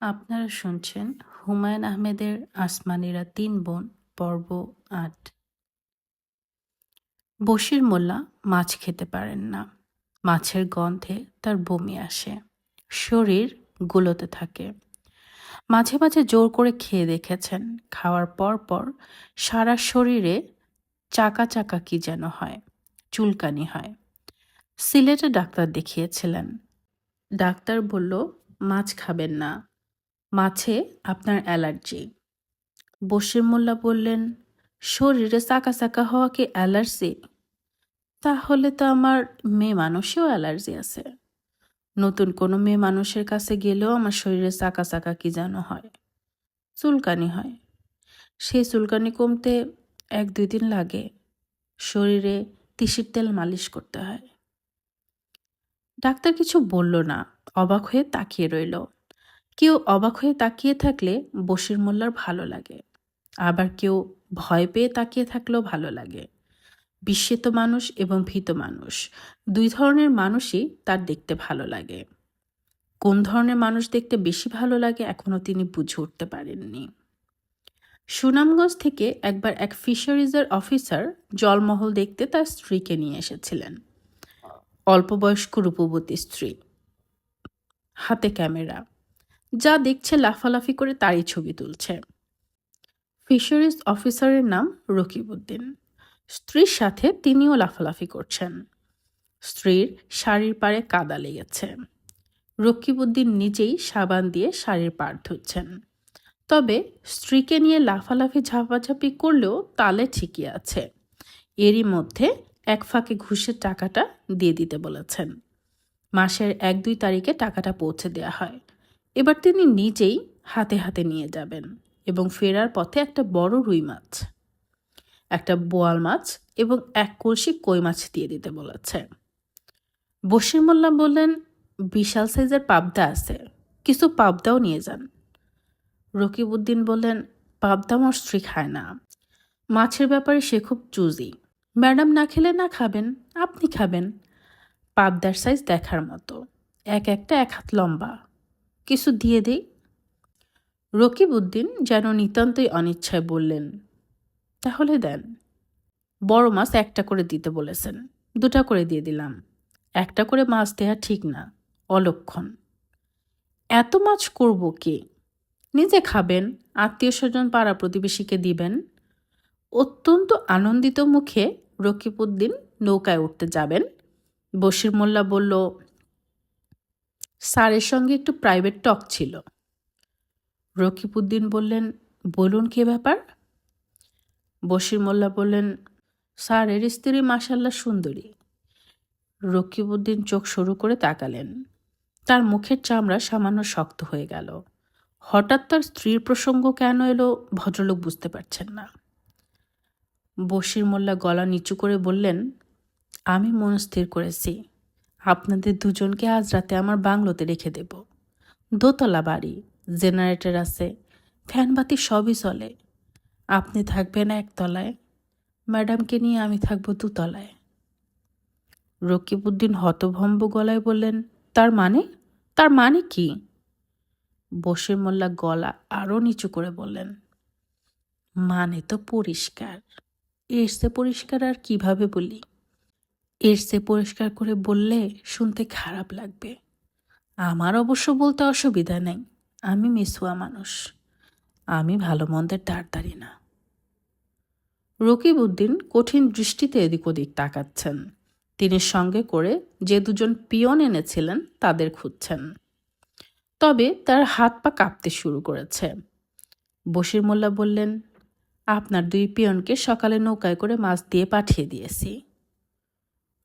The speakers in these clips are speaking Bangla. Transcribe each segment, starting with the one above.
আপনারা শুনছেন হুমায়ূন আহমেদের আসমানীরা ৩ বোন পর্ব ৮। বশির মোল্লা মাছ খেতে পারেন না। মাছের গন্ধে তার বমি আসে, শরীর গুলোতে থাকে। মাঝে মাঝে জোর করে খেয়ে দেখেছেন, খাওয়ার পর পর সারা শরীরে চাকা চাকা কি যেন হয়, চুলকানি হয়। সিলেটে ডাক্তার দেখিয়েছিলেন। ডাক্তার বলল মাছ খাবেন না, মাছে আপনার অ্যালার্জি। বশির মোল্লা বললেন, শরীরে চাকা চাকা হওয়া কি অ্যালার্জি? তাহলে তো আমার মেয়ে মানুষেও অ্যালার্জি আছে। নতুন কোনো মেয়ে মানুষের কাছে গেলেও আমার শরীরে চাকা চাকা কি যেন হয়, চুলকানি হয়। সেই চুলকানি কমতে ১-২ দিন লাগে। শরীরে তিসির তেল মালিশ করতে হয়। ডাক্তার কিছু বলল না, অবাক হয়ে তাকিয়ে রইল। কেউ অবাক হয়ে তাকিয়ে থাকলে বশির মোল্লার ভালো লাগে, আবার কেউ ভয় পেয়ে তাকিয়ে থাকলেও ভালো লাগে। বিস্মিত মানুষ এবং ভীত মানুষ, দুই ধরনের মানুষই তার দেখতে ভালো লাগে। কোন ধরনের মানুষ দেখতে বেশি ভালো লাগে এখনো তিনি বুঝে উঠতে পারেননি। সুনামগঞ্জ থেকে একবার এক ফিশারিজের অফিসার জলমহল দেখতে তার স্ত্রীকে নিয়ে এসেছিলেন। অল্পবয়স্ক রূপবতী স্ত্রী, হাতে ক্যামেরা, যা দেখছে লাফালাফি করে তারই ছবি তুলছে। ফিশারিজ অফিসারের নাম রকিবউদ্দিন। স্ত্রীর সাথে তিনিও লাফালাফি করছেন। স্ত্রীর শাড়ির পাড়ে কাদা লেগেছে। রকিবউদ্দিন নিজেই সাবান দিয়ে শাড়ির পাড় ধুচ্ছেন। তবে স্ত্রীকে নিয়ে লাফালাফি ঝাপাঝাপি করলেও তালে ঠিকই আছে। এরই মধ্যে এক ফাঁকে ঘুষের টাকাটা দিয়ে দিতে বলেছেন। মাসের ১-২ তারিখে টাকাটা পৌঁছে দেয়া হয়। এবার তিনি নিজেই হাতে হাতে নিয়ে যাবেন এবং ফেরার পথে একটা বড় রুই মাছ, একটা বোয়াল মাছ এবং ১ কলসি কই মাছ দিয়ে দিতে বলেছে। বশির মোল্লা বললেন, বিশাল সাইজের পাবদা আছে, কিছু পাবদাও নিয়ে যান। রকিবউদ্দিন বললেন, পাবদা আমার স্ত্রী খায় না। মাছের ব্যাপারে সে খুব চুজি। ম্যাডাম না খেলে না খাবেন, আপনি খাবেন। পাবদার সাইজ দেখার মতো, একটা ১ হাত লম্বা। কিছু দিয়ে দেই। রকিবউদ্দিন যেন নিতান্তই অনিচ্ছায় বললেন, তাহলে দেন। বড় মাছ একটা করে দিতে বলেছেন, ২টা করে দিয়ে দিলাম। একটা করে মাছ দেয়া ঠিক না, অলক্ষণ। এত মাছ করব কি? নিজে খাবেন, আত্মীয় স্বজন পাড়া প্রতিবেশীকে দিবেন। অত্যন্ত আনন্দিত মুখে রকিবউদ্দিন নৌকায় উঠতে যাবেন। বশির মোল্লা বলল, স্যারের সঙ্গে একটু প্রাইভেট টক ছিল। রকিবউদ্দিন বললেন, বলুন কি ব্যাপার? বশির মোল্লা বললেন, স্যারের স্ত্রী মাশাল্লাহ সুন্দরী। রকিবউদ্দিন চোখ সরু করে তাকালেন। তার মুখের চামড়া সামান্য শক্ত হয়ে গেল। হঠাৎ তার স্ত্রীর প্রসঙ্গ কেন এলো ভদ্রলোক বুঝতে পারছেন না। বশির মোল্লা গলা নিচু করে বললেন, আমি মন স্থির করেছি, আপনাদের দুজনকে আজ রাতে আমার বাংলোতে রেখে দেব। দোতলা বাড়ি, জেনারেটর আছে, ফ্যানবাতি সবই চলে। আপনি থাকবেন ১ তলায়, ম্যাডামকে নিয়ে আমি থাকবো ২ তলায়। রকিবউদ্দিন হতভম্ব গলায় বললেন, তার মানে কি? বশির মোল্লা গলা আরও নিচু করে বললেন, মানে তো পরিষ্কার। এর চেয়ে পরিষ্কার আর কিভাবে বলি? এর চেয়ে পরিষ্কার করে বললে শুনতে খারাপ লাগবে। আমার অবশ্য বলতে অসুবিধা নেই, আমি মিসুয়া মানুষ, আমি ভালো মন্দের ধারধারি না। রকিবউদ্দিন কঠিন দৃষ্টিতে এদিক ওদিক তাকাচ্ছেন। তিনি সঙ্গে করে যে দুজন পিয়ন এনেছিলেন তাদের খুঁজছেন। তবে তার হাত পা কাঁপতে শুরু করেছে। বশির মোল্লা বললেন, আপনার ২ পিয়নকে সকালে নৌকায় করে মাছ দিয়ে পাঠিয়ে দিয়েছি।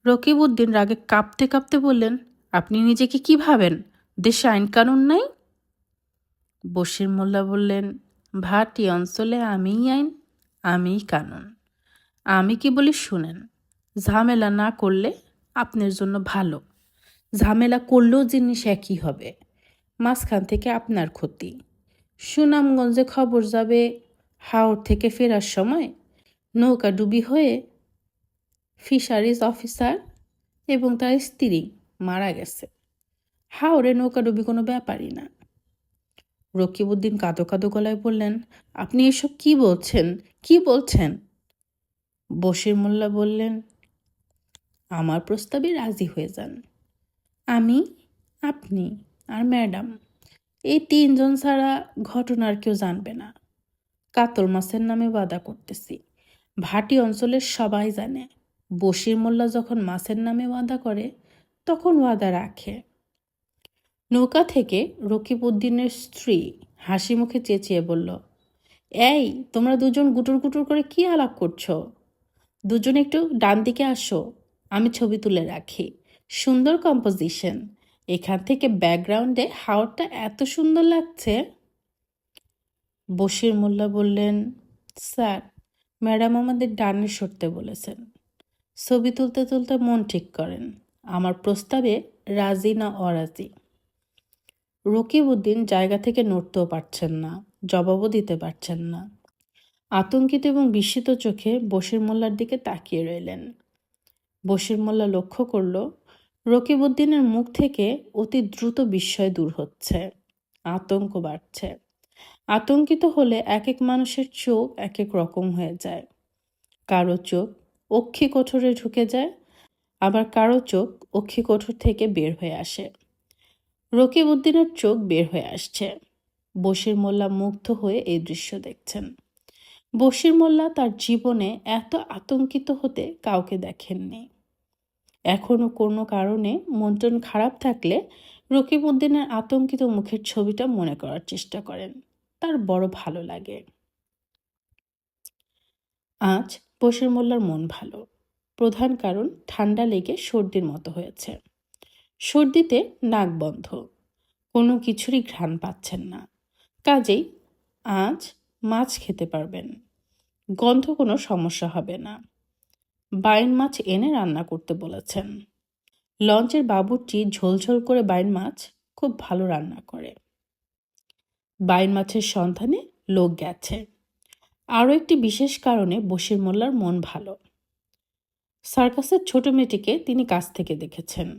রকিবউদ্দিন রাগে কাঁপতে কাঁপতে বললেন, আপনি নিজেকে কি ভাবেন? দেশে আইন কানুন নাই? বশির মোল্লা বললেন, ভাটি অঞ্চলে আমিই আইন, আমিই কানুন। আমি কি বলি শুনেন, ঝামেলা না করলে আপনার জন্য ভালো, ঝামেলা করলেও জিনিস একই হবে, মাঝখান থেকে আপনার ক্ষতি। সুনামগঞ্জে খবর যাবে হাওড় থেকে ফেরার সময় নৌকা ডুবি হয়ে ফিশারিজ অফিসার এবং তার স্ত্রী মারা গেছে। হাওড়ে নৌকা ডুবি কোনো ব্যাপারই না। রকিবউদ্দিন কাঁদো কাঁদো গলায় বললেন, আপনি এসব কি বলছেন, কি বলছেন? বশির মোল্লা বললেন, আমার প্রস্তাবে রাজি হয়ে যান। আমি, আপনি আর ম্যাডাম, এই তিনজন ছাড়া ঘটনার কেউ জানবে না। কাতল মাছের নামে ওয়াদা করতেছি, ভাটি অঞ্চলের সবাই জানে। বশির মোল্লা যখন মাছের নামে ওয়াদা করে তখন ওয়াদা রাখে। নৌকা থেকে রকিবউদ্দিনের স্ত্রী হাসি মুখে চেঁচিয়ে বলল, এই তোমরা দুজন গুটুর গুটুর করে কি আলাপ করছো? দুজন একটু ডান দিকে আসো, আমি ছবি তুলে রাখি। সুন্দর কম্পোজিশন, এখান থেকে ব্যাকগ্রাউন্ডে হাওরটা এত সুন্দর লাগছে। বশির মোল্লা বললেন, স্যার, ম্যাডাম আমাদের ডানে সরতে বলেছেন। ছবি তুলতে তুলতে মন ঠিক করেন, আমার প্রস্তাবে রাজি না অরাজি। রকিবউদ্দিন জায়গা থেকে নড়তেও পারছেন না, জবাবও দিতে পারছেন না। আতঙ্কিত এবং বিস্মিত চোখে বশির মোল্লার দিকে তাকিয়ে রইলেন। বশির মোল্লা লক্ষ্য করল রকিবউদ্দিনের মুখ থেকে অতি দ্রুত বিস্ময় দূর হচ্ছে, আতঙ্ক বাড়ছে। আতঙ্কিত হলে এক এক মানুষের চোখ এক এক রকম হয়ে যায়। কারো চোখ অক্ষিকোঠরে ঢুকে যায়, আবার কারো চোখ অক্ষিকোঠর থেকে বের হয়ে আসে। রকিবউদ্দিনের চোখ বের হয়ে আসছে। বশির মোল্লা মুগ্ধ হয়ে এই দৃশ্য দেখছেন। বশির মোল্লা তার জীবনে এত আতঙ্কিত হতে কাউকে দেখেননি। এখনো কোনো কারণে মন টন খারাপ থাকলে রকিবউদ্দিনের আতঙ্কিত মুখের ছবিটা মনে করার চেষ্টা করেন, তার বড় ভালো লাগে। আজ বশির মোল্লার মন ভালো। প্রধান কারণ ঠান্ডা লেগে সর্দির মতো হয়েছে। সর্দিতে নাক বন্ধ, কোনো কিছুরই ঘ্রাণ পাচ্ছেন না। কাজেই আজ মাছ খেতে পারবেন, গন্ধ কোনো সমস্যা হবে না। বাইন মাছ এনে রান্না করতে বলেছেন। লঞ্চের বাবুর্চি ঝোলঝোল করে বাইন মাছ খুব ভালো রান্না করে। বাইন মাছের সন্ধানে লোক গেছে। আরও একটি বিশেষ কারণে বশির মোল্লার মন ভালো। সার্কাসের ছোট মেয়েটিকে তিনি কাছ থেকে দেখেছেন।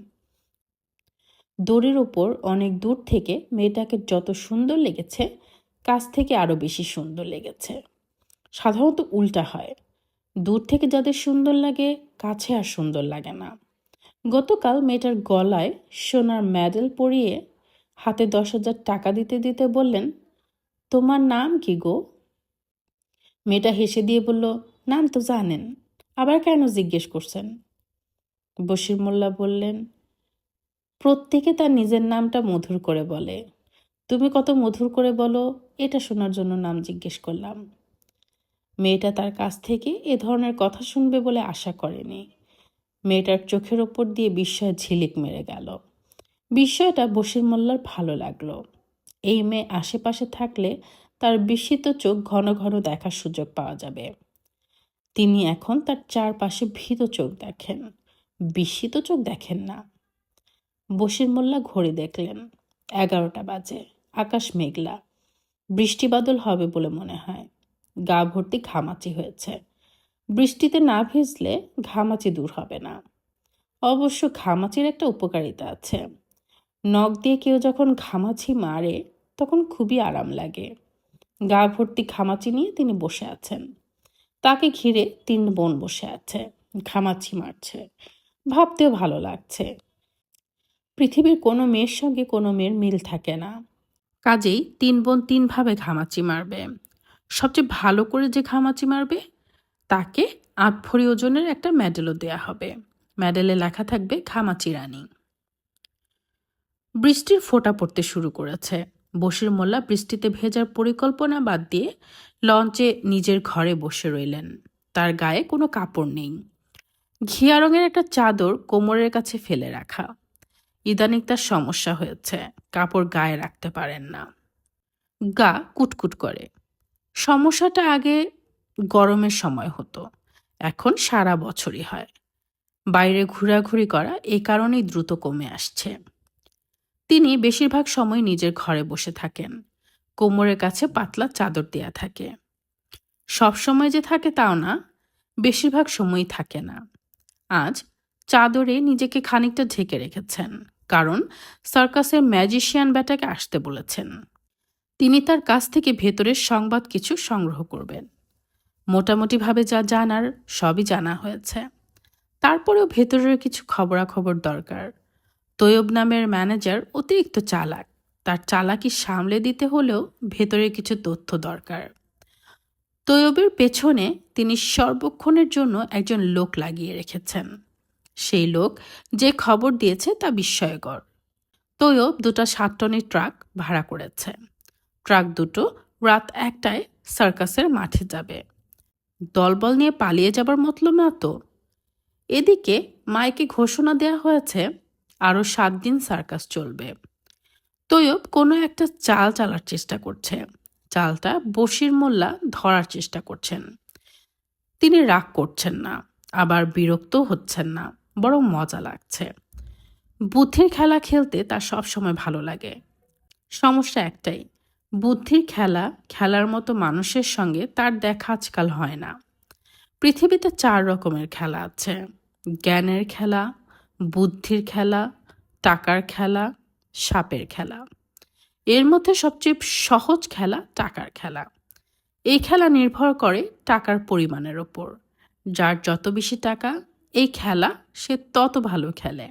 দড়ির ওপর অনেক দূর থেকে মেয়েটাকে যত সুন্দর লেগেছে, কাছ থেকে আরও বেশি সুন্দর লেগেছে। সাধারণত উল্টা হয়, দূর থেকে যাদের সুন্দর লাগে কাছে আর সুন্দর লাগে না। গতকাল মেয়েটার গলায় সোনার মেডেল পরিয়ে হাতে 10,000 টাকা দিতে দিতে বললেন, তোমার নাম কি গো? মেয়েটা হেসে দিয়ে বলল, নাম তো জানেন, আবার কেন জিজ্ঞেস করছেন? বশির মোল্লা বললেন, প্রত্যেকে তার নিজের নামটা মধুর করে বলে, তুমি কত মধুর করে বলো এটা শোনার জন্য নাম জিজ্ঞেস করলাম। মেয়েটা তার কাছ থেকে এ ধরনের কথা শুনবে বলে আশা করেনি। মেয়েটার চোখের ওপর দিয়ে বিস্ময় ঝিলিক মেরে গেল। বিস্ময়টা বশির মোল্লার ভালো লাগলো। এই মেয়ে আশেপাশে থাকলে তার বিস্মিত চোখ ঘন ঘন দেখার সুযোগ পাওয়া যাবে। তিনি এখন তার চারপাশে ভীত চোখ দেখেন, বিস্মিত চোখ দেখেন না। বশির মোল্লা ঘড়ি দেখলেন, 11টা বাজে। আকাশ মেঘলা, বৃষ্টি বাদল হবে বলে মনে হয়। গা ভর্তি ঘামাচি হয়েছে। বৃষ্টিতে না ভিজলে ঘামাচি দূর হবে না। অবশ্য ঘামাচির একটা উপকারিতা আছে, নখ দিয়ে কেউ যখন ঘামাচি মারে তখন খুবই আরাম লাগে। গা ভর্তি ঘামাচি নিয়ে তিনি বসে আছেন। তাকে ঘিরে 3 বোন বসে আছে, ঘামাচি মারছে। ভাবতেও ভালো লাগছে। পৃথিবীর কোনো মেয়ের সঙ্গে কোনো মেয়ের মিল থাকে না, কাজেই 3 বোন 3 ভাবে ঘামাচি মারবে। সবচেয়ে ভালো করে যে ঘামাচি মারবে তাকে 8 ভরি ওজনের একটা মেডেলও দেয়া হবে। মেডেলে লেখা থাকবে ঘামাচি রানী। বৃষ্টির ফোঁটা পড়তে শুরু করেছে। বশির মোল্লা বৃষ্টিতে ভেজার পরিকল্পনা বাদ দিয়ে লঞ্চে নিজের ঘরে বসে রইলেন। তার গায়ে কোনো কাপড় নেই। ঘিয়া রঙের একটা চাদর কোমরের কাছে ফেলে রাখা। ইদানিং তার সমস্যা হয়েছে, কাপড় গায়ে রাখতে পারেন না, গা কুটকুট করে। সমস্যাটা আগে গরমের সময় হতো, এখন সারা বছরই হয়। বাইরে ঘোরাঘুরি করা এই কারণেই দ্রুত কমে আসছে। তিনি বেশিরভাগ সময় নিজের ঘরে বসে থাকেন। কোমরের কাছে পাতলা চাদর দেয়া থাকে। সব সময় যে থাকে তাও না, বেশিরভাগ সময়ই থাকে না। আজ চাদরে নিজেকে খানিকটা ঢেকে রেখেছেন, কারণ সার্কাসের ম্যাজিশিয়ান ব্যাটাকে আসতে বলেছেন। তিনি তার কাছ থেকে ভেতরের সংবাদ কিছু সংগ্রহ করবেন। মোটামুটিভাবে যা জানার সবই জানা হয়েছে, তারপরেও ভেতরের কিছু খবরাখবর দরকার। তৈয়ব নামের ম্যানেজার অতিরিক্ত চালাক, তার চালাকি সামলে দিতে হলেও ভেতরের কিছু তথ্য দরকার। তৈয়বের পেছনে তিনি সর্বক্ষণের জন্য একজন লোক লাগিয়ে রেখেছেন। সেই লোক যে খবর দিয়েছে তা বিস্ময়কর। তৈয়ব 2টা 7 টনের ট্রাক ভাড়া করেছে। ট্রাক দুটো রাত 1টায় সার্কাসের মাঠে যাবে। দলবল নিয়ে পালিয়ে যাবার মতলব না তো। এদিকে মাইকে ঘোষণা দেয়া হয়েছে আরও 7 দিন সার্কাস চলবে। তৈয়ব কোনো একটা চাল চালার চেষ্টা করছে। চালটা বশির মোল্লা ধরার চেষ্টা করছেন। তিনি রাগ করছেন না, আবার বিরক্ত হচ্ছেন না, বরং মজা লাগছে। বুদ্ধির খেলা খেলতে তার সবসময় ভালো লাগে। সমস্যা একটাই, বুদ্ধির খেলা খেলার মতো মানুষের সঙ্গে তার দেখা আজকাল হয় না। পৃথিবীতে 4 রকমের খেলা আছে: জ্ঞানের খেলা, বুদ্ধির খেলা, টাকার খেলা, সাপের খেলা। এর মধ্যে সবচেয়ে সহজ খেলা টাকার খেলা। এই খেলা নির্ভর করে টাকার পরিমাণের ওপর। যার যত বেশি টাকা, এই খেলা সে তত ভালো খেলে।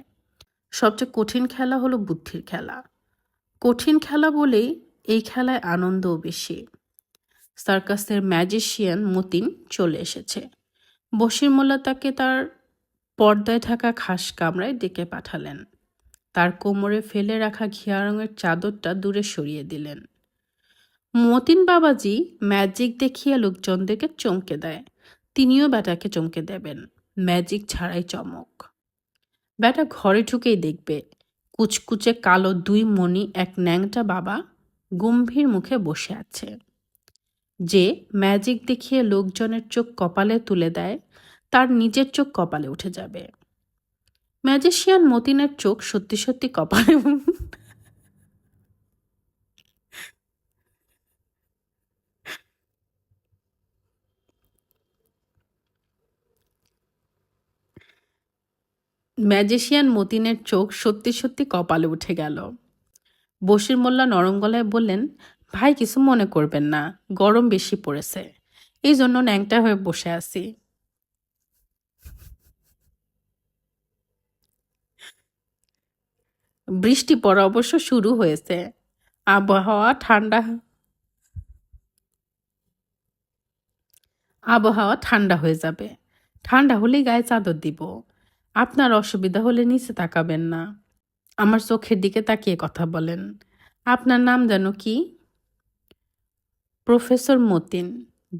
সবচেয়ে কঠিন খেলা হলো বুদ্ধির খেলা। কঠিন খেলা বলেই এই খেলায় আনন্দও বেশি। সার্কাসের ম্যাজিশিয়ান মতিন চলে এসেছে। বশির মোল্লা তাকে তার পর্দায় ঢাকা খাস কামরায় ডেকে পাঠালেন। তার কোমরে ফেলে রাখা ঘিয়া রঙের চাদরটা দূরে সরিয়ে দিলেন। মতিন বাবাজি ম্যাজিক দেখিয়ে লোকজনদেরকে চমকে দেয়। তিনিও ব্যাটাকে চমকে দেবেন, ম্যাজিক ছাড়াই চমক। ব্যাটা ঘরে ঢুকেই দেখবে কুচকুচে কালো 2 মণি এক ন্যাংটা বাবা গম্ভীর মুখে বসে আছে। যে ম্যাজিক দেখিয়ে লোকজনের চোখ কপালে তুলে দেয়, তার নিজের চোখ কপালে উঠে যাবে। ম্যাজিশিয়ান মতিনের চোখ সত্যি সত্যি কপালে ম্যাজিশিয়ান মতিনের চোখ সত্যি সত্যি কপালে উঠে গেল। বশির মোল্লা নরম গলায় বললেন, ভাই কিছু মনে করবেন না, গরম বেশি পড়েছে, এই জন্য ন্যাংটা হয়ে বসে আছি। বৃষ্টি পড়া অবশ্য শুরু হয়েছে। আবহাওয়া ঠান্ডা হয়ে যাবে। ঠান্ডা হলেই গায়ে চাদর দিব। আপনার অসুবিধা হলে নিচে তাকাবেন না, আমার চোখের দিকে তাকিয়ে কথা বলেন। আপনার নাম যেন কি? প্রফেসর মতিন,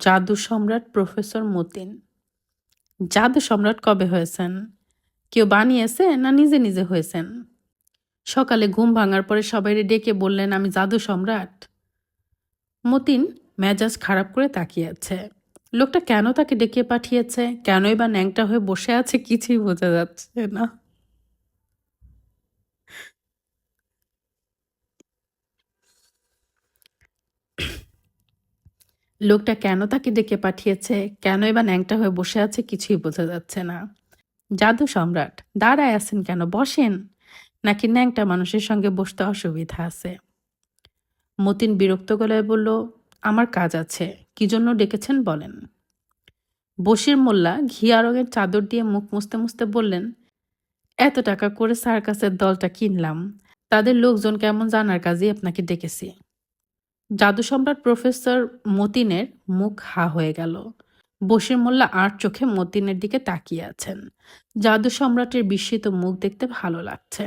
জাদু সম্রাট প্রফেসর মতিন। জাদু সম্রাট কবে হয়েছেন? কেউ বানিয়েছে না নিজে নিজে হয়েছেন? সকালে ঘুম ভাঙার পরে সবাই ডেকে বললেন আমি জাদু সম্রাট? মতিন মেজাজ খারাপ করে তাকিয়ে আছে। লোকটা কেন তাকে ডেকে পাঠিয়েছে, কেনই বা ন্যাংটা হয়ে বসে আছে, কিছুই বোঝা যাচ্ছে না। লোকটা কেন তাকে ডেকে পাঠিয়েছে, কেনই বা ন্যাংটা হয়ে বসে আছে, কিছুই বোঝা যাচ্ছে না। জাদু সম্রাট, দাঁড়ায় আছেন কেন, বসেন। নাকি ন্যাংটা মানুষের সঙ্গে বসতে অসুবিধা আছে? মতিন বিরক্ত গলায় বলল, আমার কাজ আছে, কি জন্য ডেকেছেন বলেন। বশির মোল্লা ঘিয়া রঙের চাদর দিয়ে মুখ মুছতে মুছতে বললেন, এত টাকা করে সার্কাসের দলটা কিনলাম, তাদের লোকজন কেমন জানার কাজেই আপনাকে ডেকেছি। জাদু সম্রাট প্রফেসর মতিনের মুখ হা হয়ে গেল। বশির মোল্লা আর চোখে মতিনের দিকে তাকিয়ে আছেন। জাদু সম্রাটের বিস্মিত মুখ দেখতে ভালো লাগছে।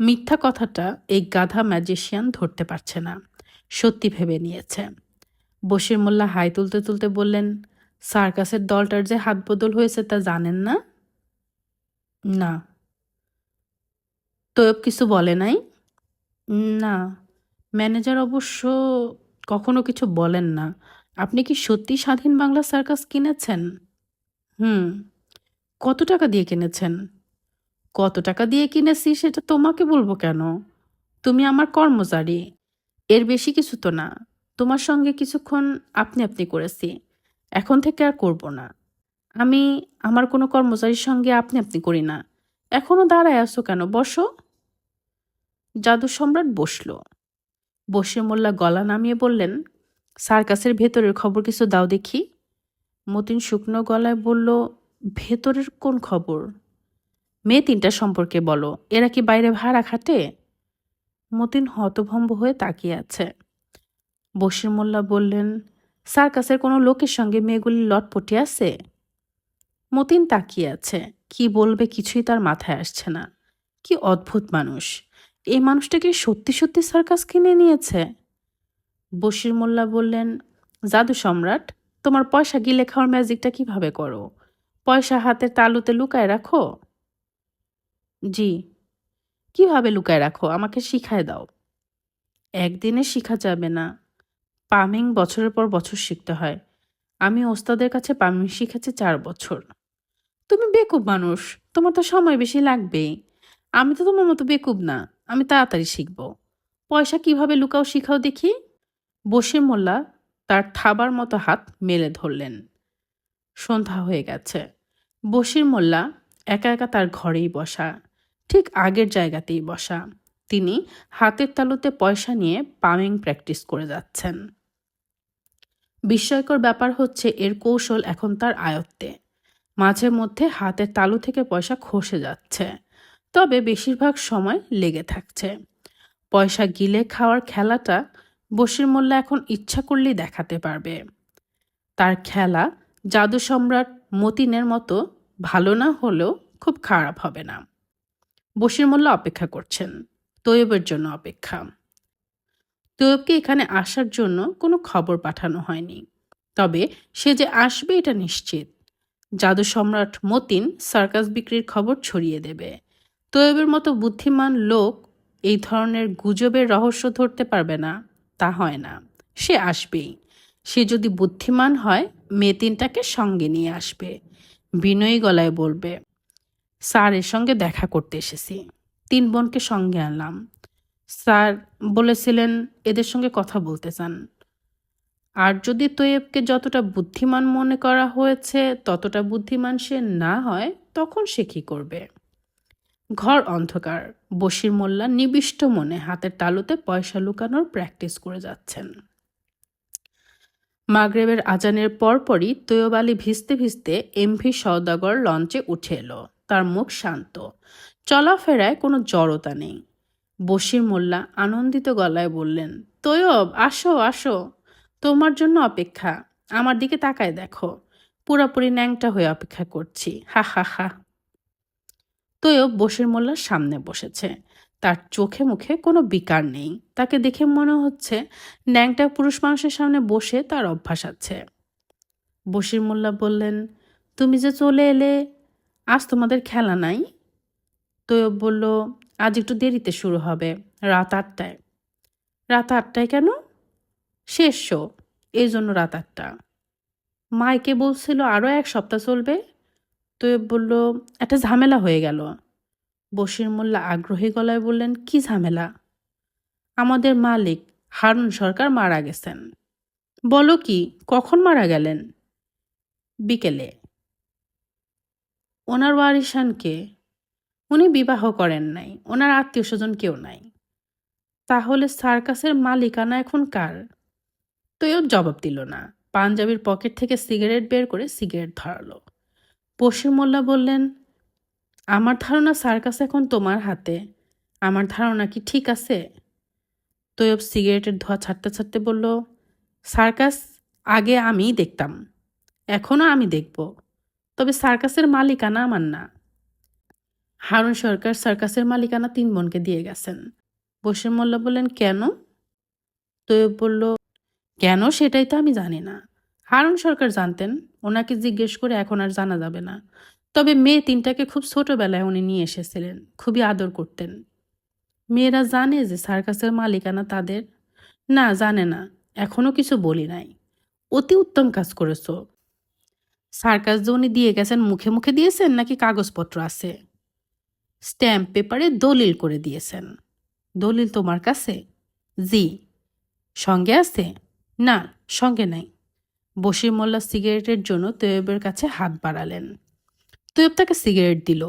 মিথ্যা কথাটা এই গাধা ম্যাজিশিয়ান ধরতে পারছে না, সত্যি ভেবে নিয়েছে। বশির মোল্লা হাই তুলতে তুলতে বললেন, সার্কাসের দলটার যে হাত বদল হয়েছে তা জানেন না? না। তৈয়ব কিছু বলে নাই? না। ম্যানেজার অবশ্য কখনো কিছু বলেন না। আপনি কি সত্যি স্বাধীন বাংলা সার্কাস কিনেছেন? হুম। কত টাকা দিয়ে কিনেছেন? কত টাকা দিয়ে কিনেছি সেটা তোমাকে বলবো কেন? তুমি আমার কর্মচারী, এর বেশি কিছু তো না। তোমার সঙ্গে কিছুক্ষণ আপনি আপনি করেছি, এখন থেকে আর করব না। আমি আমার কোনো কর্মচারীর সঙ্গে আপনি আপনি করি না। এখনো দাঁড়ায় আছো কেন, বসো। জাদু সম্রাট বসল। বশির মোল্লা গলা নামিয়ে বললেন, সার্কাসের ভেতরের খবর কিছু দাও দেখি। মতিন শুকনো গলায় বলল, ভেতরের কোন খবর? মেয়ে তিনটা সম্পর্কে বলো, এরা কি বাইরে ভাড়া খাটে? মতিন হতভম্ব হয়ে তাকিয়ে আছে। বশির মোল্লা বললেন, সার্কাসের কোনো লোকের সঙ্গে মেয়েগুলি লটপটি আছে? মতিন তাকিয়ে আছে, কি বলবে কিছুই তার মাথায় আসছে না। কি অদ্ভুত মানুষ! এই মানুষটা কি সত্যি সত্যি সার্কাস কিনে নিয়েছে? বশির মোল্লা বললেন, জাদু সম্রাট, তোমার পয়সা গিলে খাওয়ার ম্যাজিকটা কিভাবে করো? পয়সা হাতের তালুতে লুকায় রাখো? জি। কিভাবে লুকায় রাখো আমাকে শিখায় দাও। একদিনে শিখা যাবে না, পামিং বছরের পর বছর শিখতে হয়। আমি ওস্তাদের কাছে পামিং শিখেছি 4 বছর। তুমি বেকুব মানুষ, তোমার তো সময় বেশি লাগবেই। আমি তো তোমার মতো বেকুব না, আমি তাড়াতাড়ি শিখব। পয়সা কিভাবে লুকাও শিখাও দেখি। বশির মোল্লা তার থাবার মতো হাত মেলে ধরলেন। সন্ধ্যা হয়ে গেছে। বশির মোল্লা একা একা তার ঘরেই বসা, ঠিক আগের জায়গাতেই বসা। তিনি হাতের তালুতে পয়সা নিয়ে পামিং প্র্যাকটিস করে যাচ্ছেন। বিস্ময়কর ব্যাপার হচ্ছে, এর কৌশল এখন তার আয়ত্তে। মাঝে মধ্যে হাতের তালু থেকে পয়সা খসে যাচ্ছে, তবে বেশিরভাগ সময় লেগে থাকছে। পয়সা গিলে খাওয়ার খেলাটা বশির মোল্লা এখন ইচ্ছা করলেই দেখাতে পারবে। তার খেলা জাদু সম্রাট মতিনের মতো ভালো না হলেও খুব খারাপ হবে না। বশির মোল্লা অপেক্ষা করছেন, তৈয়বের জন্য অপেক্ষা। তৈয়বকে এখানে আসার জন্য কোনো খবর পাঠানো হয়নি, তবে সে যে আসবে এটা নিশ্চিত। জাদু সম্রাট মতিন সার্কাস বিক্রির খবর ছড়িয়ে দেবে। তৈয়বের মতো বুদ্ধিমান লোক এই ধরনের গুজবের রহস্য ধরতে পারবে না তা হয় না। সে আসবেই। সে যদি বুদ্ধিমান হয়, মেয়ে তিনটাকে সঙ্গে নিয়ে আসবে। বিনয়ী গলায় বলবে, স্যারের সঙ্গে দেখা করতে এসেছি, 3 বোনকে সঙ্গে আনলাম। স্যার বলেছিলেন এদের সঙ্গে কথা বলতে চান। আর যদি তৈয়বকে যতটা বুদ্ধিমান মনে করা হয়েছে ততটা বুদ্ধিমান সে না হয়, তখন সে কি করবে? ঘর অন্ধকার। বশির মোল্লা নিবিষ্ট মনে হাতের তালুতে পয়সা লুকানোর প্র্যাকটিস করে যাচ্ছেন। মাগরেবের আজানের পরপরই তৈয়ব আলী ভিজতে ভিজতে এমভি সওদাগর লঞ্চে উঠে এলো। তার মুখ শান্ত, চলাফেরায় কোনো জড়তা নেই। বশির মোল্লা আনন্দিত গলায় বললেন, তৈয়ব আসো আসো, তোমার জন্য অপেক্ষা। আমার দিকে তাকায় দেখো, পুরাপুরি ন্যাংটা হয়ে অপেক্ষা করছি, হা হা হা। তৈয়ব বশির মোল্লার সামনে বসেছে। তার চোখে মুখে কোনো বিকার নেই। তাকে দেখে মনে হচ্ছে ন্যাংটা পুরুষ মানুষের সামনে বসে তার অভ্যাস আছে। বশির মোল্লা বললেন, তুমি যে চলে এলে, আজ তোমাদের খেলা নাই? তৈয়ব বলল, আজ একটু দেরিতে শুরু হবে, রাত 8টায়। রাত 8টায় কেন? শেষ শো, এই জন্য রাত 8টা। মাইকে বলছিল আরও 1 সপ্তাহ চলবে। তৈয়ব বলল, একটা ঝামেলা হয়ে গেল। বশির মোল্লা আগ্রহী গলায় বললেন, কি ঝামেলা? আমাদের মালিক হারুন সরকার মারা গেছেন। বলো কি, কখন মারা গেলেন? বিকেলে। ওনার ওয়ারিশানকে? উনি বিবাহ করেন নাই, ওনার আত্মীয় স্বজন কেউ নাই। তাহলে সার্কাসের মালিকানা এখন কার? তৈয়ব জবাব দিল না। পাঞ্জাবির পকেট থেকে সিগারেট বের করে সিগারেট ধরালো। বশির মোল্লা বললেন, আমার ধারণা সার্কাস এখন তোমার হাতে। আমার ধারণা কি ঠিক আছে? তৈয়ব সিগারেটের ধোঁয়া ছাড়তে ছাড়তে বলল, সার্কাস আগে আমিই দেখতাম, এখনও আমি দেখব, তবে সার্কাসের মালিকানা আমার না। হারুন সরকার সার্কাসের মালিকানা 3 বোনকে দিয়ে গেছেন। বশির মোল্লা বললেন, কেন? তৈয়ব বলল, কেন সেটাই তো আমি জানি না। হারুন সরকার জানতেন, ওনাকে জিজ্ঞেস করে এখন আর জানা যাবে না। তবে মেয়ে তিনটাকে খুব ছোটবেলায় উনি নিয়ে এসেছিলেন, খুবই আদর করতেন। মেয়েরা জানে যে সার্কাসের মালিকানা তাদের? না, জানে না, এখনো কিছু বলি নাই। অতি উত্তম কাজ করেছো। সার্কাস যে উনি দিয়ে গেছেন মুখে মুখে দিয়েছেন নাকি কাগজপত্র আছে? স্ট্যাম্প পেপারে দলিল করে দিয়েছেন। দলিল তোমার কাছে? জি। সঙ্গে আছে? না, সঙ্গে নাই। বশির মোল্লা সিগারেটের জন্য তৈয়বের কাছে হাত বাড়ালেন। তৈয়ব তাকে সিগারেট দিল।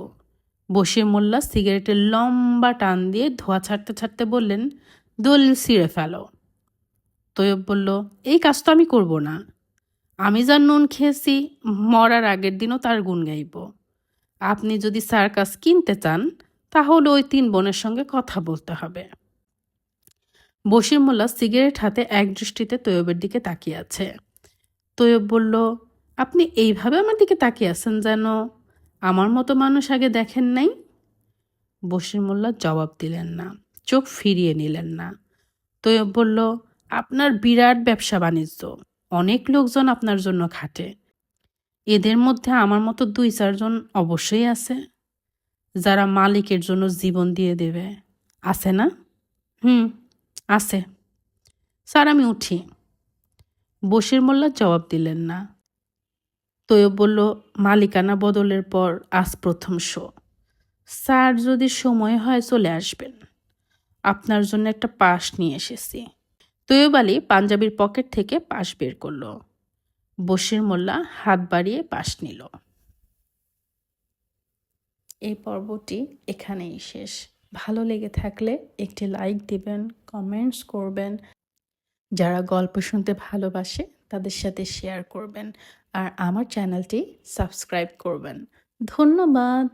বশির মোল্লা সিগারেটের লম্বা টান দিয়ে ধোঁয়া ছাড়তে ছাড়তে বললেন, দলিল ছিঁড়ে ফেলো। তৈয়ব বলল, এই কাজ তো আমি করব না। আমি যার নুন খেয়েছি, মরার আগের দিনও তার গুণ গাইব। আপনি যদি সার্কাস কিনতে চান তাহলে ওই 3 বোনের সঙ্গে কথা বলতে হবে। বশির মোল্লা সিগারেট হাতে একদৃষ্টিতে তৈয়বের দিকে তাকিয়ে আছে। তৈয়ব বলল, আপনি এইভাবে আমার দিকে তাকিয়ে আছেন যেন আমার মতো মানুষ আগে দেখেন নাই। বশির মোল্লা জবাব দিলেন না, চোখ ফিরিয়ে নিলেন না। তৈয়ব বলল, আপনার বিরাট ব্যবসা বাণিজ্য, অনেক লোকজন আপনার জন্য খাটে। এদের মধ্যে আমার মতো 2-4 জন অবশ্যই আছে যারা মালিকের জন্য জীবন দিয়ে দেবে। আছে না? আছে। স্যার, আমি উঠি। বশির মোল্লা জবাব দিলেন না। তৈয়ব বলল, মালিকানা বদলের পর আজ প্রথম শো। স্যার যদি সময় হয় চলে আসবেন। আপনার জন্য একটা পাস নিয়ে এসেছি। তৈয়ব আলী পাঞ্জাবির পকেট থেকে পাস বের করল। বশির মোল্লা হাত বাড়িয়ে পাস নিল। এই পর্বটি এখানেই শেষ। ভালো লেগে থাকলে একটি লাইক দিবেন, কমেন্টস করবেন। যারা গল্প শুনতে ভালোবাসে তাদের সাথে শেয়ার করবেন আর আমার চ্যানেলটি সাবস্ক্রাইব করবেন। ধন্যবাদ।